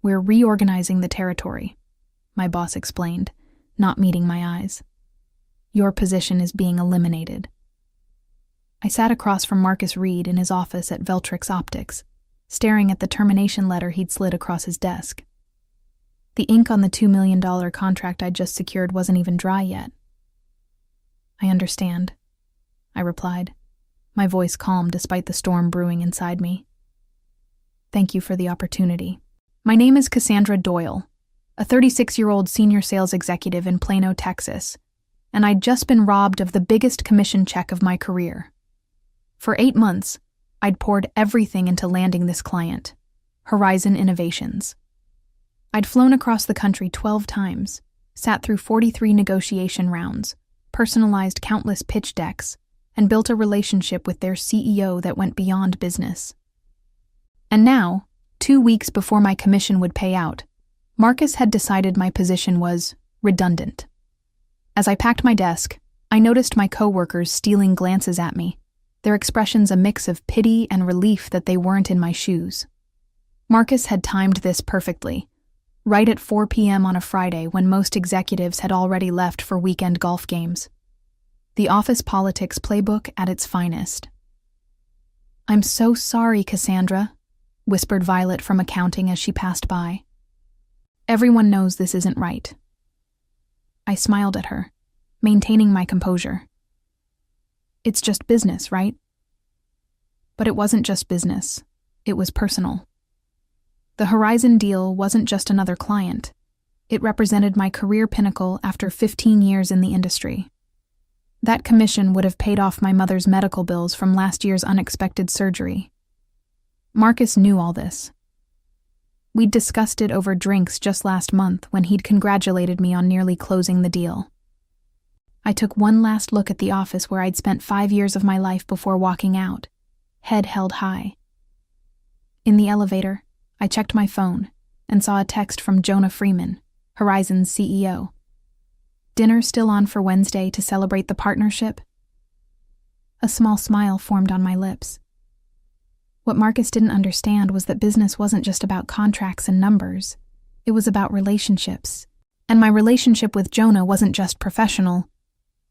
"We're reorganizing the territory," my boss explained, not meeting my eyes. "Your position is being eliminated." I sat across from Marcus Reed in his office at Veltrix Optics, staring at the termination letter he'd slid across his desk. The ink on the $2 million contract I'd just secured wasn't even dry yet. "I understand," I replied, my voice calm despite the storm brewing inside me. "Thank you for the opportunity. My name is Cassandra Doyle, a 36-year-old senior sales executive in Plano, Texas, and I'd just been robbed of the biggest commission check of my career. For 8 months, I'd poured everything into landing this client, Horizon Innovations. I'd flown across the country 12 times, sat through 43 negotiation rounds, personalized countless pitch decks, and built a relationship with their CEO that went beyond business. And now, 2 weeks before my commission would pay out, Marcus had decided my position was redundant. As I packed my desk, I noticed my coworkers stealing glances at me, their expressions a mix of pity and relief that they weren't in my shoes. Marcus had timed this perfectly, right at 4 p.m. on a Friday when most executives had already left for weekend golf games. The office politics playbook at its finest. "I'm so sorry, Cassandra," whispered Violet from accounting as she passed by. "Everyone knows this isn't right." I smiled at her, maintaining my composure. "It's just business, right?" But it wasn't just business. It was personal. The Horizon deal wasn't just another client. It represented my career pinnacle after 15 years in the industry. That commission would have paid off my mother's medical bills from last year's unexpected surgery. Marcus knew all this. We'd discussed it over drinks just last month when he'd congratulated me on nearly closing the deal. I took one last look at the office where I'd spent 5 years of my life before walking out, head held high. In the elevator, I checked my phone and saw a text from Jonah Freeman, Horizon's CEO. "Dinner still on for Wednesday to celebrate the partnership?" A small smile formed on my lips. What Marcus didn't understand was that business wasn't just about contracts and numbers. It was about relationships. And my relationship with Jonah wasn't just professional.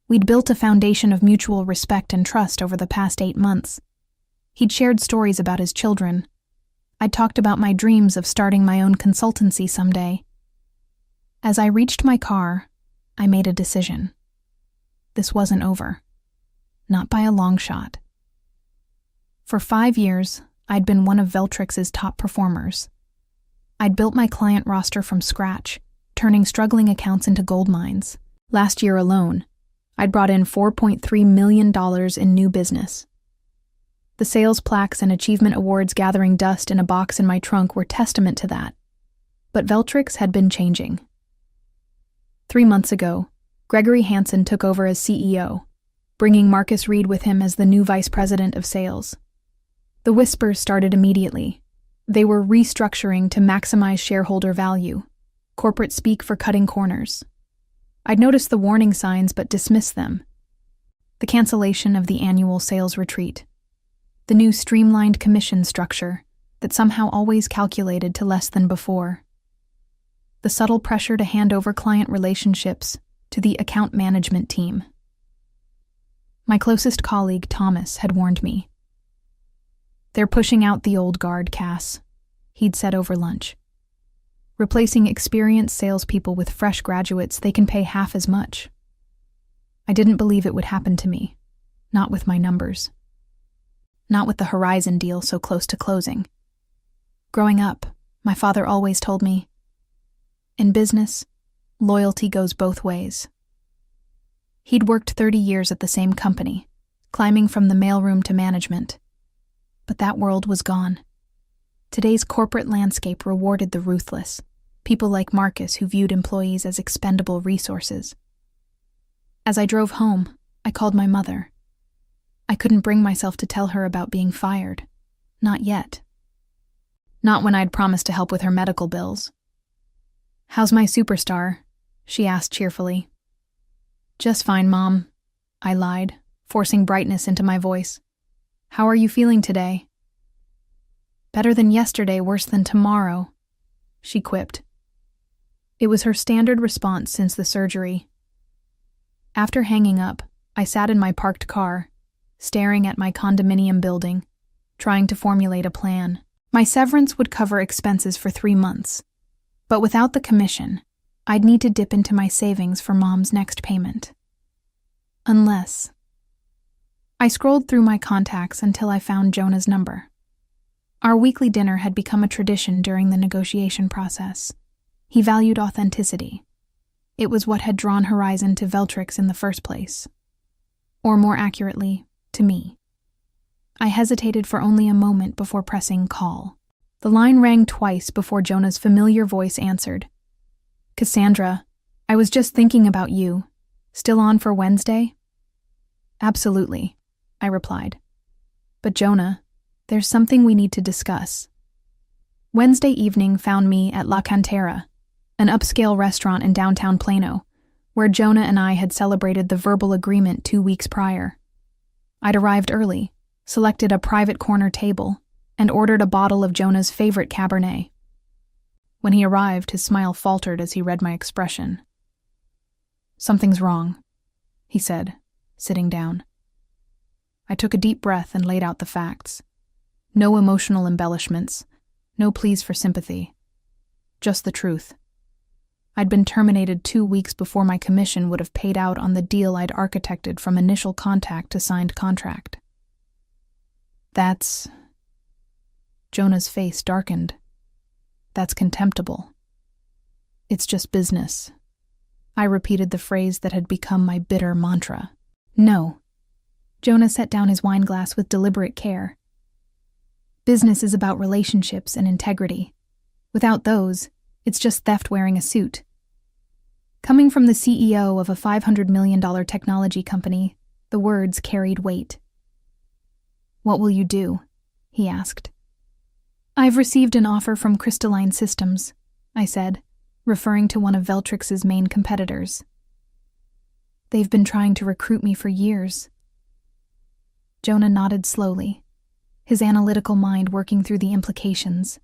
We'd built a foundation of mutual respect and trust over the past 8 months. He'd shared stories about his children. I'd talked about my dreams of starting my own consultancy someday. As I reached my car, I made a decision. This wasn't over. Not by a long shot. For 5 years, I'd been one of Veltrix's top performers. I'd built my client roster from scratch, turning struggling accounts into gold mines. Last year alone, I'd brought in $4.3 million in new business. The sales plaques and achievement awards gathering dust in a box in my trunk were testament to that. But Veltrix had been changing. 3 months ago, Gregory Hansen took over as CEO, bringing Marcus Reed with him as the new vice president of sales. The whispers started immediately. They were restructuring to maximize shareholder value, corporate speak for cutting corners. I'd noticed the warning signs but dismissed them. The cancellation of the annual sales retreat. The new streamlined commission structure that somehow always calculated to less than before. The subtle pressure to hand over client relationships to the account management team. My closest colleague, Thomas, had warned me. "They're pushing out the old guard, Cass," he'd said over lunch. "Replacing experienced salespeople with fresh graduates they can pay half as much." I didn't believe it would happen to me, not with my numbers. Not with the Horizon deal so close to closing. Growing up, my father always told me, "In business, loyalty goes both ways." He'd worked 30 years at the same company, climbing from the mailroom to management. But that world was gone. Today's corporate landscape rewarded the ruthless, people like Marcus who viewed employees as expendable resources. As I drove home, I called my mother. I couldn't bring myself to tell her about being fired. Not yet. Not when I'd promised to help with her medical bills. "How's my superstar?" she asked cheerfully. "Just fine, Mom," I lied, forcing brightness into my voice. "How are you feeling today?" "Better than yesterday, worse than tomorrow," she quipped. It was her standard response since the surgery. After hanging up, I sat in my parked car, staring at my condominium building, trying to formulate a plan. My severance would cover expenses for 3 months, but without the commission, I'd need to dip into my savings for Mom's next payment. Unless... I scrolled through my contacts until I found Jonah's number. Our weekly dinner had become a tradition during the negotiation process. He valued authenticity. It was what had drawn Horizon to Veltrix in the first place. Or more accurately, to me. I hesitated for only a moment before pressing call. The line rang twice before Jonah's familiar voice answered. Cassandra, I was just thinking about you. Still on for Wednesday? Absolutely, I replied. But Jonah, there's something we need to discuss. Wednesday evening found me at La Cantera, an upscale restaurant in downtown Plano, where Jonah and I had celebrated the verbal agreement 2 weeks prior. I'd arrived early, selected a private corner table, and ordered a bottle of Jonah's favorite Cabernet. When he arrived, his smile faltered as he read my expression. Something's wrong, he said, sitting down. I took a deep breath and laid out the facts. No emotional embellishments, no pleas for sympathy. Just the truth. I'd been terminated 2 weeks before my commission would have paid out on the deal I'd architected from initial contact to signed contract. That's... Jonah's face darkened. That's contemptible. It's just business. I repeated the phrase that had become my bitter mantra. No. Jonah set down his wine glass with deliberate care. Business is about relationships and integrity. Without those, it's just theft wearing a suit. Coming from the CEO of a $500 million technology company, the words carried weight. What will you do? He asked. I've received an offer from Crystalline Systems, I said, referring to one of Veltrix's main competitors. They've been trying to recruit me for years. Jonah nodded slowly, his analytical mind working through the implications.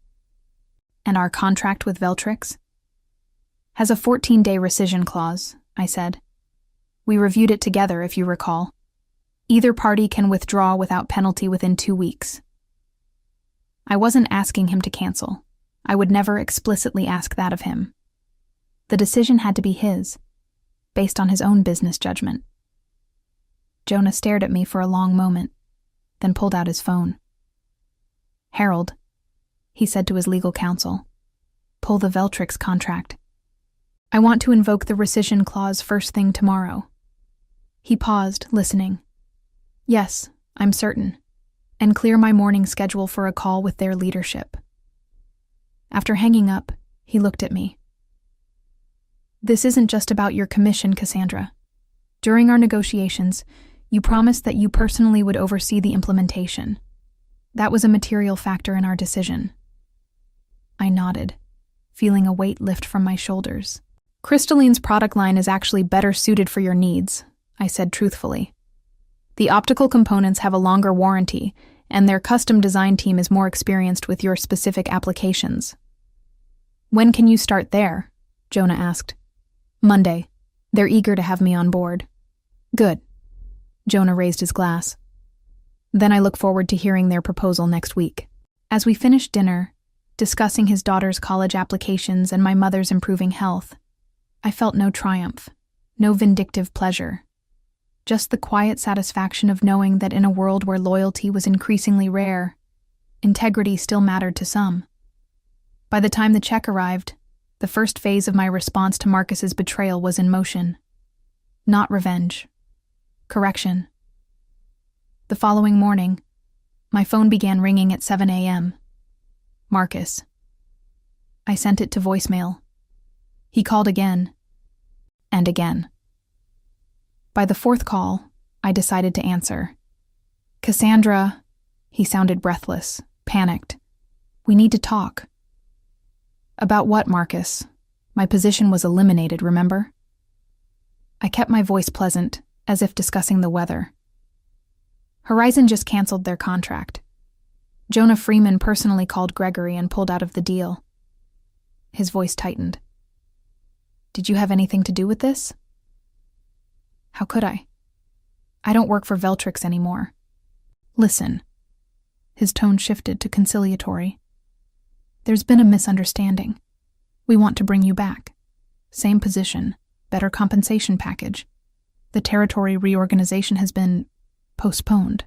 And our contract with Veltrix? Has a 14-day rescission clause, I said. We reviewed it together, if you recall. Either party can withdraw without penalty within 2 weeks. I wasn't asking him to cancel. I would never explicitly ask that of him. The decision had to be his, based on his own business judgment. Jonah stared at me for a long moment, then pulled out his phone. Harold, he said to his legal counsel, pull the Veltrix contract. I want to invoke the rescission clause first thing tomorrow. He paused, listening. Yes, I'm certain, and clear my morning schedule for a call with their leadership. After hanging up, he looked at me. This isn't just about your commission, Cassandra. During our negotiations, you promised that you personally would oversee the implementation. That was a material factor in our decision. I nodded, feeling a weight lift from my shoulders. Crystalline's product line is actually better suited for your needs, I said truthfully. The optical components have a longer warranty, and their custom design team is more experienced with your specific applications. When can you start there? Jonah asked. Monday. They're eager to have me on board. Good. Jonah raised his glass. Then I look forward to hearing their proposal next week. As we finished dinner, discussing his daughter's college applications and my mother's improving health, I felt no triumph, no vindictive pleasure. Just the quiet satisfaction of knowing that in a world where loyalty was increasingly rare, integrity still mattered to some. By the time the check arrived, the first phase of my response to Marcus's betrayal was in motion. Not revenge. Correction. The following morning, my phone began ringing at 7 a.m. Marcus. I sent it to voicemail. He called again. And again. By the fourth call, I decided to answer. Cassandra, he sounded breathless, panicked. We need to talk. About what, Marcus? My position was eliminated, remember? I kept my voice pleasant, as if discussing the weather. Horizon just canceled their contract. Jonah Freeman personally called Gregory and pulled out of the deal. His voice tightened. Did you have anything to do with this? How could I? I don't work for Veltrix anymore. Listen. His tone shifted to conciliatory. There's been a misunderstanding. We want to bring you back. Same position, better compensation package. The territory reorganization has been postponed.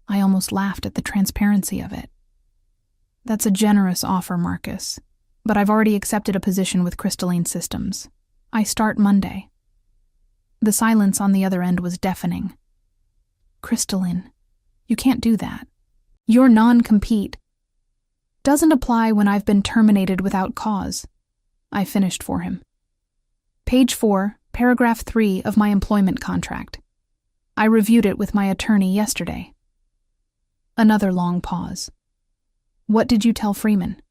I almost laughed at the transparency of it. That's a generous offer, Marcus, but I've already accepted a position with Crystalline Systems. I start Monday. The silence on the other end was deafening. Crystalline, you can't do that. Your non-compete doesn't apply when I've been terminated without cause. I finished for him. Page 4, paragraph 3 of my employment contract. I reviewed it with my attorney yesterday. Another long pause. What did you tell Freeman?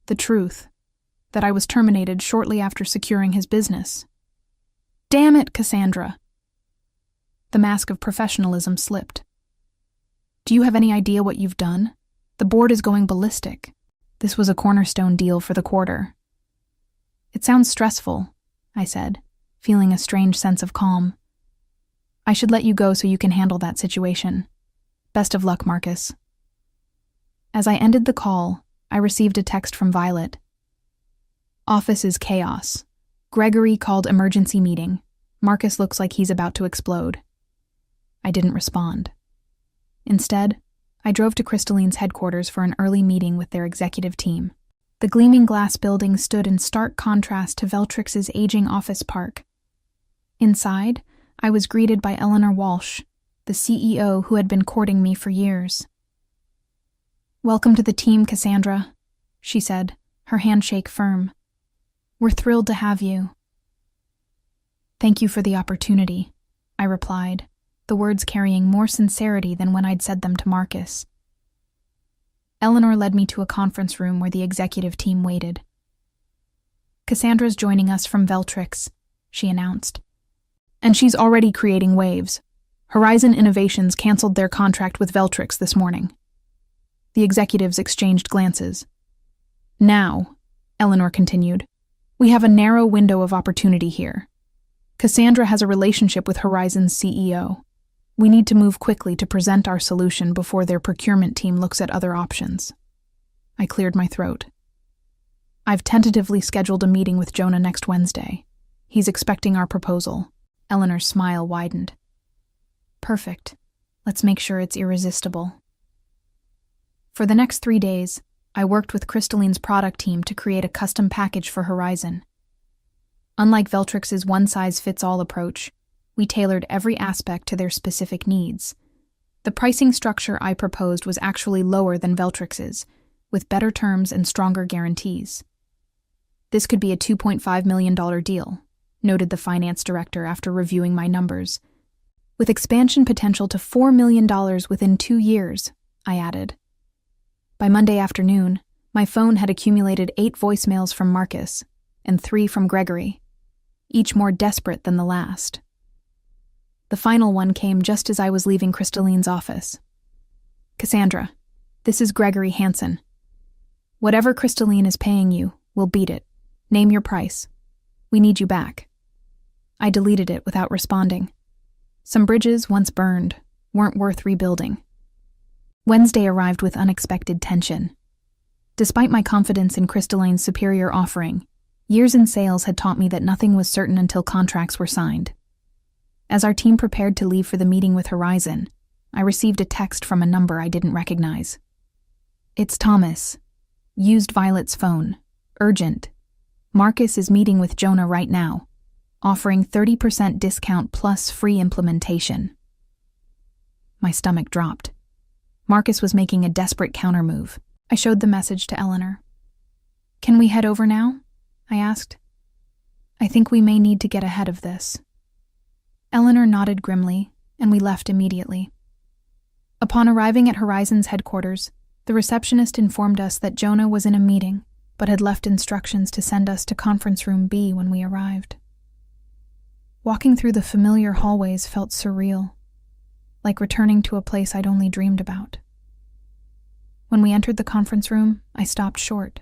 The truth, that I was terminated shortly after securing his business. Damn it, Cassandra. The mask of professionalism slipped. Do you have any idea what you've done? The board is going ballistic. This was a cornerstone deal for the quarter. It sounds stressful, I said, feeling a strange sense of calm. I should let you go so you can handle that situation. Best of luck, Marcus. As I ended the call, I received a text from Violet. Office is chaos. Gregory called emergency meeting. Marcus looks like he's about to explode. I didn't respond. Instead, I drove to Crystalline's headquarters for an early meeting with their executive team. The gleaming glass building stood in stark contrast to Veltrix's aging office park. Inside, I was greeted by Eleanor Walsh, the CEO who had been courting me for years. Welcome to the team, Cassandra, she said, her handshake firm. We're thrilled to have you. Thank you for the opportunity, I replied, the words carrying more sincerity than when I'd said them to Marcus. Eleanor led me to a conference room where the executive team waited. Cassandra's joining us from Veltrix, she announced. And she's already creating waves. Horizon Innovations canceled their contract with Veltrix this morning. The executives exchanged glances. Now, Eleanor continued, we have a narrow window of opportunity here. Cassandra has a relationship with Horizon's CEO. We need to move quickly to present our solution before their procurement team looks at other options. I cleared my throat. I've tentatively scheduled a meeting with Jonah next Wednesday. He's expecting our proposal. Eleanor's smile widened. Perfect. Let's make sure it's irresistible. For the next 3 days, I worked with Crystalline's product team to create a custom package for Horizon. Unlike Veltrix's one-size-fits-all approach, we tailored every aspect to their specific needs. The pricing structure I proposed was actually lower than Veltrix's, with better terms and stronger guarantees. This could be a $2.5 million deal, noted the finance director after reviewing my numbers. With expansion potential to $4 million within 2 years, I added. By Monday afternoon, my phone had accumulated 8 voicemails from Marcus and 3 from Gregory, each more desperate than the last. The final one came just as I was leaving Crystalline's office. Cassandra, this is Gregory Hansen. Whatever Crystalline is paying you, we'll beat it. Name your price. We need you back. I deleted it without responding. Some bridges, once burned, weren't worth rebuilding. Wednesday arrived with unexpected tension. Despite my confidence in Crystalline's superior offering, years in sales had taught me that nothing was certain until contracts were signed. As our team prepared to leave for the meeting with Horizon, I received a text from a number I didn't recognize. It's Thomas. Used Violet's phone. Urgent. Marcus is meeting with Jonah right now, offering 30% discount plus free implementation. My stomach dropped. Marcus was making a desperate countermove. I showed the message to Eleanor. Can we head over now? I asked. I think we may need to get ahead of this. Eleanor nodded grimly, and we left immediately. Upon arriving at Horizon's headquarters, the receptionist informed us that Jonah was in a meeting, but had left instructions to send us to conference room B when we arrived. Walking through the familiar hallways felt surreal, like returning to a place I'd only dreamed about. When we entered the conference room, I stopped short.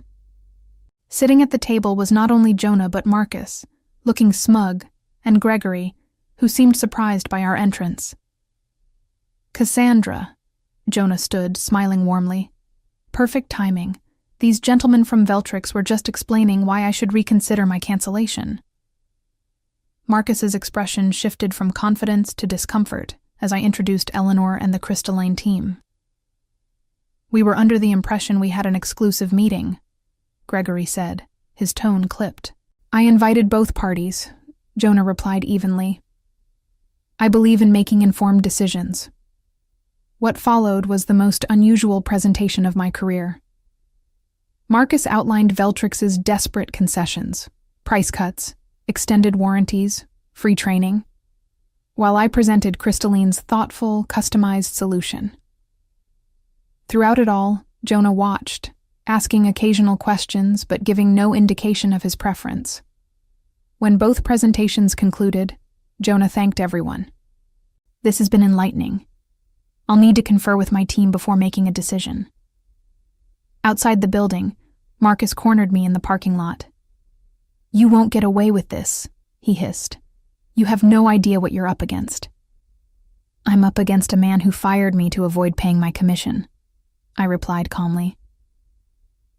Sitting at the table was not only Jonah but Marcus, looking smug, and Gregory, who seemed surprised by our entrance. "Cassandra," Jonah stood, smiling warmly. "Perfect timing. These gentlemen from Veltrix were just explaining why I should reconsider my cancellation." Marcus's expression shifted from confidence to discomfort as I introduced Eleanor and the Crystalline team. "We were under the impression we had an exclusive meeting," Gregory said, his tone clipped. "I invited both parties," Jonah replied evenly. "I believe in making informed decisions." What followed was the most unusual presentation of my career. Marcus outlined Veltrix's desperate concessions, price cuts, extended warranties, free training, while I presented Crystalline's thoughtful, customized solution. Throughout it all, Jonah watched, asking occasional questions but giving no indication of his preference. When both presentations concluded, Jonah thanked everyone. "This has been enlightening. I'll need to confer with my team before making a decision." Outside the building, Marcus cornered me in the parking lot. "You won't get away with this," he hissed. "You have no idea what you're up against." "I'm up against a man who fired me to avoid paying my commission," I replied calmly.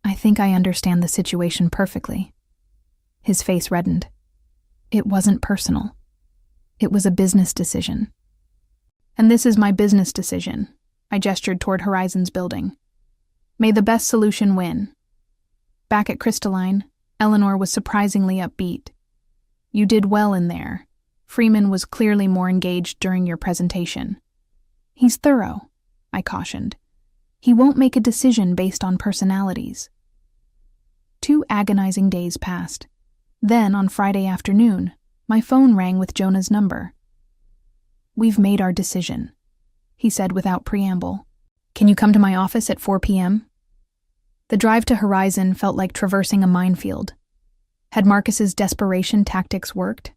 "I think I understand the situation perfectly." His face reddened. "It wasn't personal. It was a business decision." "And this is my business decision," I gestured toward Horizon's building. "May the best solution win." Back at Crystalline, Eleanor was surprisingly upbeat. "You did well in there. Freeman was clearly more engaged during your presentation." "He's thorough," I cautioned. "He won't make a decision based on personalities." 2 agonizing days passed. Then, on Friday afternoon, my phone rang with Jonah's number. "We've made our decision," he said without preamble. "Can you come to my office at 4 p.m.? The drive to Horizon felt like traversing a minefield. Had Marcus's desperation tactics worked?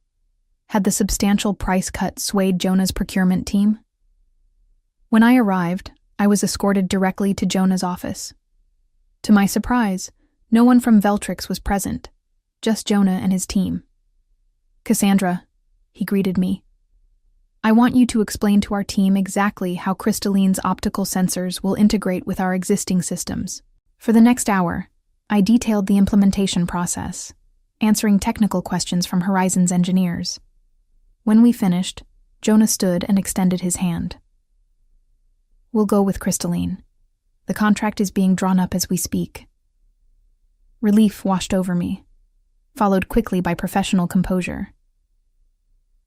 Had the substantial price cut swayed Jonah's procurement team? When I arrived, I was escorted directly to Jonah's office. To my surprise, no one from Veltrix was present, just Jonah and his team. "Cassandra," he greeted me. "I want you to explain to our team exactly how Crystalline's optical sensors will integrate with our existing systems." For the next hour, I detailed the implementation process, answering technical questions from Horizon's engineers. When we finished, Jonah stood and extended his hand. "We'll go with Crystalline. The contract is being drawn up as we speak." Relief washed over me, followed quickly by professional composure.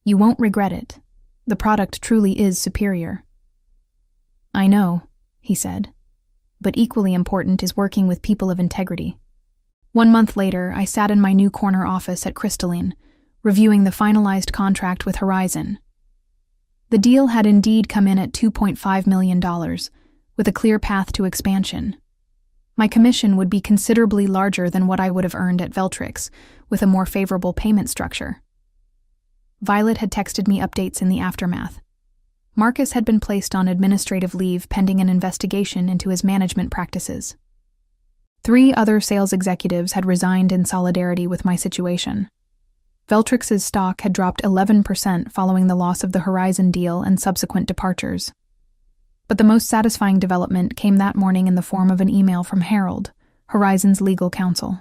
"You won't regret it. The product truly is superior." "I know," he said, "but equally important is working with people of integrity." 1 month later, I sat in my new corner office at Crystalline, reviewing the finalized contract with Horizon. The deal had indeed come in at $2.5 million, with a clear path to expansion. My commission would be considerably larger than what I would have earned at Veltrix, with a more favorable payment structure. Violet had texted me updates in the aftermath. Marcus had been placed on administrative leave pending an investigation into his management practices. 3 other sales executives had resigned in solidarity with my situation. Veltrix's stock had dropped 11% following the loss of the Horizon deal and subsequent departures. But the most satisfying development came that morning in the form of an email from Harold, Horizon's legal counsel.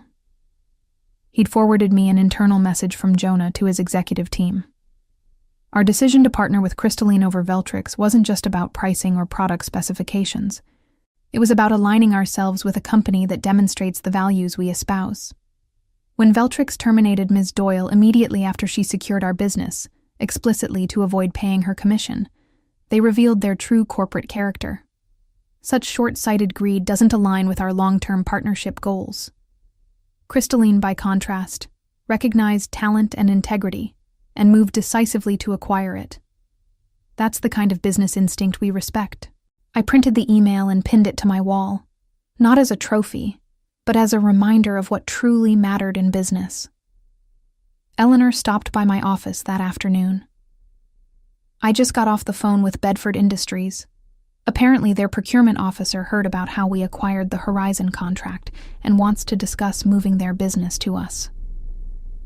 He'd forwarded me an internal message from Jonah to his executive team. Our decision to partner with Crystalline over Veltrix wasn't just about pricing or product specifications. It was about aligning ourselves with a company that demonstrates the values we espouse. When Veltrix terminated Ms. Doyle immediately after she secured our business, explicitly to avoid paying her commission, they revealed their true corporate character. Such short-sighted greed doesn't align with our long-term partnership goals. Crystalline, by contrast, recognized talent and integrity, and moved decisively to acquire it. That's the kind of business instinct we respect. I printed the email and pinned it to my wall, not as a trophy, but as a reminder of what truly mattered in business. Eleanor stopped by my office that afternoon. "I just got off the phone with Bedford Industries. Apparently, their procurement officer heard about how we acquired the Horizon contract and wants to discuss moving their business to us.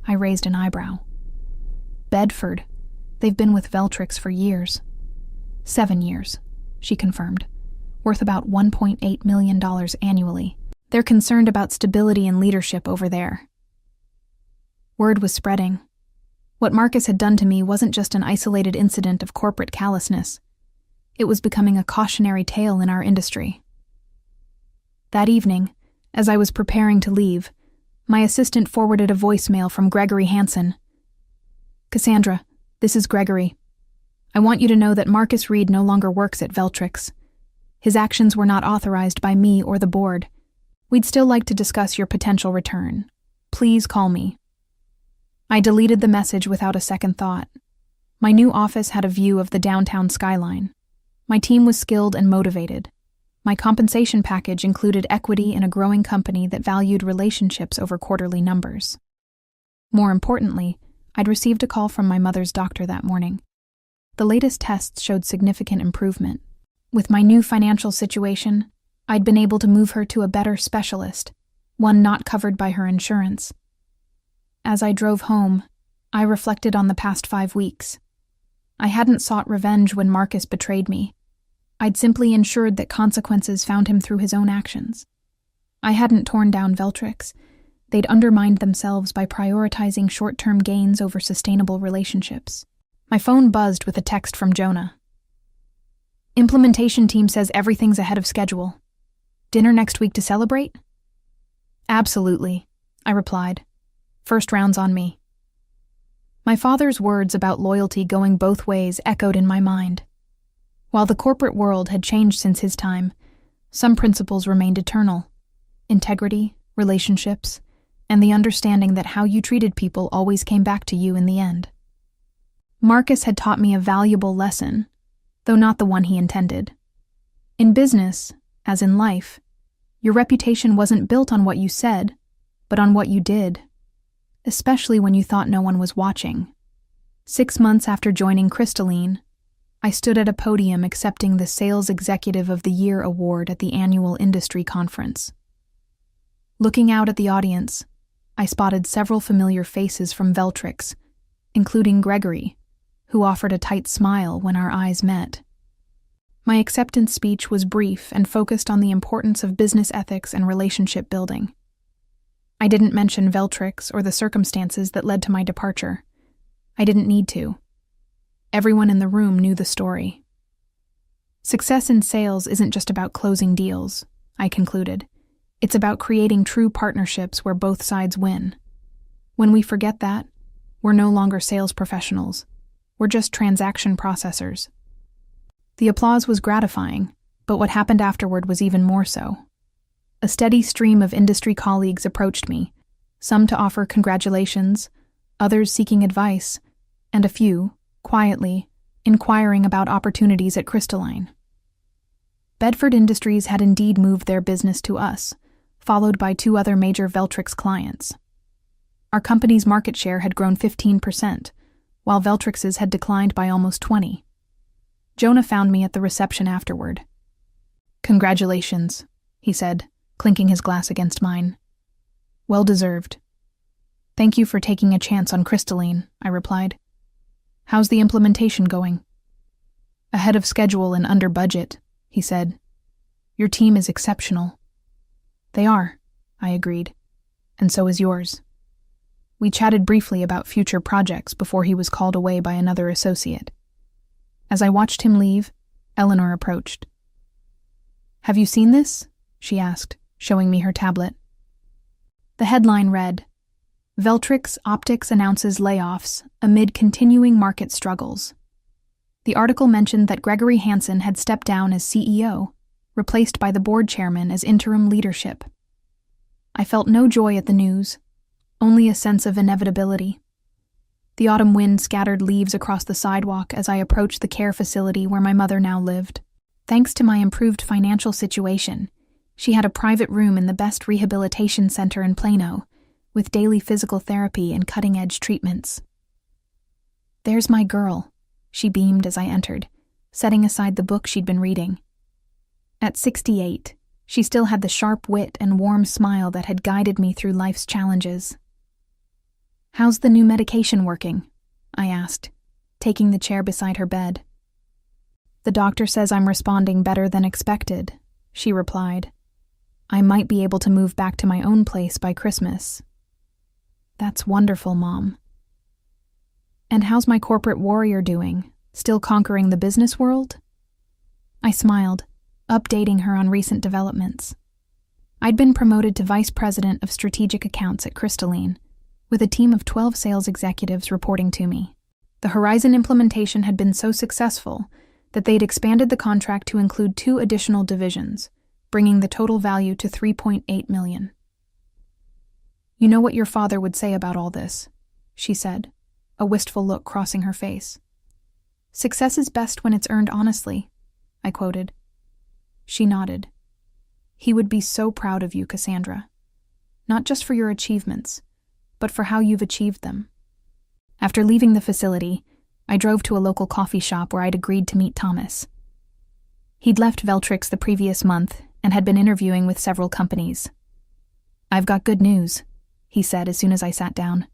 I raised an eyebrow. Bedford. They've been with Veltrix for years. 7 years, she confirmed, worth about $1.8 million annually. They're concerned about stability and leadership over there. Word was spreading. What Marcus had done to me wasn't just an isolated incident of corporate callousness. It was becoming a cautionary tale in our industry. That evening, as I was preparing to leave, my assistant forwarded a voicemail from Gregory Hansen. "Cassandra, this is Gregory. I want you to know that Marcus Reed no longer works at Veltrix. His actions were not authorized by me or the board. We'd still like to discuss your potential return. Please call me." I deleted the message without a second thought. My new office had a view of the downtown skyline. My team was skilled and motivated. My compensation package included equity in a growing company that valued relationships over quarterly numbers. More importantly, I'd received a call from my mother's doctor that morning. The latest tests showed significant improvement. With my new financial situation, I'd been able to move her to a better specialist, one not covered by her insurance. As I drove home, I reflected on the past 5 weeks. I hadn't sought revenge when Marcus betrayed me. I'd simply ensured that consequences found him through his own actions. I hadn't torn down Veltrix. They'd undermined themselves by prioritizing short-term gains over sustainable relationships. My phone buzzed with a text from Jonah. "Implementation team says everything's ahead of schedule. Dinner next week to celebrate?" "Absolutely," I replied. "First round's on me." My father's words about loyalty going both ways echoed in my mind. While the corporate world had changed since his time, some principles remained eternal: integrity, relationships, and the understanding that how you treated people always came back to you in the end. Marcus had taught me a valuable lesson, though not the one he intended. In business, as in life, your reputation wasn't built on what you said, but on what you did, especially when you thought no one was watching. 6 months after joining Crystalline, I stood at a podium accepting the Sales Executive of the Year award at the annual industry conference. Looking out at the audience, I spotted several familiar faces from Veltrix, including Gregory, who offered a tight smile when our eyes met. My acceptance speech was brief and focused on the importance of business ethics and relationship building. I didn't mention Veltrix or the circumstances that led to my departure. I didn't need to. Everyone in the room knew the story. Success in sales isn't just about closing deals, I concluded. It's about creating true partnerships where both sides win. When we forget that, we're no longer sales professionals. We're just transaction processors. The applause was gratifying, but what happened afterward was even more so. A steady stream of industry colleagues approached me, some to offer congratulations, others seeking advice, and a few, quietly, inquiring about opportunities at Crystalline. Bedford Industries had indeed moved their business to us, followed by 2 other major Veltrix clients. Our company's market share had grown 15%, while Veltrix's had declined by almost 20%. Jonah found me at the reception afterward. "Congratulations," he said, clinking his glass against mine. "Well deserved." "Thank you for taking a chance on Crystalline," I replied. "How's the implementation going?" "Ahead of schedule and under budget," he said. "Your team is exceptional." "They are," I agreed, "and so is yours." We chatted briefly about future projects before he was called away by another associate. As I watched him leave, Eleanor approached. "Have you seen this?" she asked, showing me her tablet. The headline read, "Veltrix Optics announces layoffs amid continuing market struggles." The article mentioned that Gregory Hansen had stepped down as CEO, replaced by the board chairman as interim leadership. I felt no joy at the news, only a sense of inevitability. The autumn wind scattered leaves across the sidewalk as I approached the care facility where my mother now lived. Thanks to my improved financial situation, she had a private room in the best rehabilitation center in Plano, with daily physical therapy and cutting-edge treatments. "There's my girl," she beamed as I entered, setting aside the book she'd been reading. At 68, she still had the sharp wit and warm smile that had guided me through life's challenges. "How's the new medication working?" I asked, taking the chair beside her bed. "The doctor says I'm responding better than expected," she replied. "I might be able to move back to my own place by Christmas." "That's wonderful, Mom." "And how's my corporate warrior doing? Still conquering the business world?" I smiled, updating her on recent developments. I'd been promoted to Vice President of Strategic Accounts at Crystalline, with a team of 12 sales executives reporting to me. The Horizon implementation had been so successful that they'd expanded the contract to include 2 additional divisions, bringing the total value to $3.8 million. "You know what your father would say about all this," she said, a wistful look crossing her face. "Success is best when it's earned honestly," I quoted. She nodded. "He would be so proud of you, Cassandra. Not just for your achievements, but for how you've achieved them." After leaving the facility, I drove to a local coffee shop where I'd agreed to meet Thomas. He'd left Veltrix the previous month and had been interviewing with several companies. "I've got good news," he said as soon as I sat down.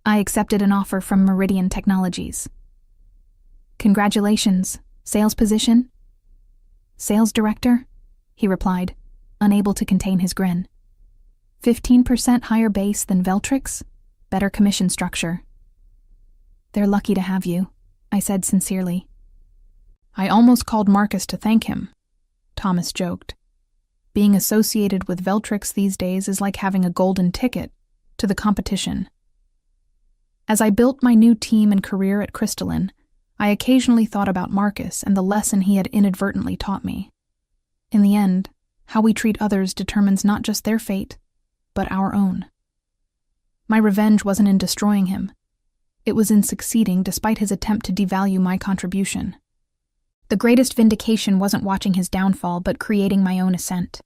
"I accepted an offer from Meridian Technologies." "Congratulations. Sales position?" "Sales director," he replied, unable to contain his grin. 15% higher base than Veltrix, better commission structure. "They're lucky to have you," I said sincerely. "I almost called Marcus to thank him," Thomas joked. "Being associated with Veltrix these days is like having a golden ticket to the competition." As I built my new team and career at Crystalline, I occasionally thought about Marcus and the lesson he had inadvertently taught me. In the end, how we treat others determines not just their fate, but our own. My revenge wasn't in destroying him. It was in succeeding despite his attempt to devalue my contribution. The greatest vindication wasn't watching his downfall, but creating my own ascent.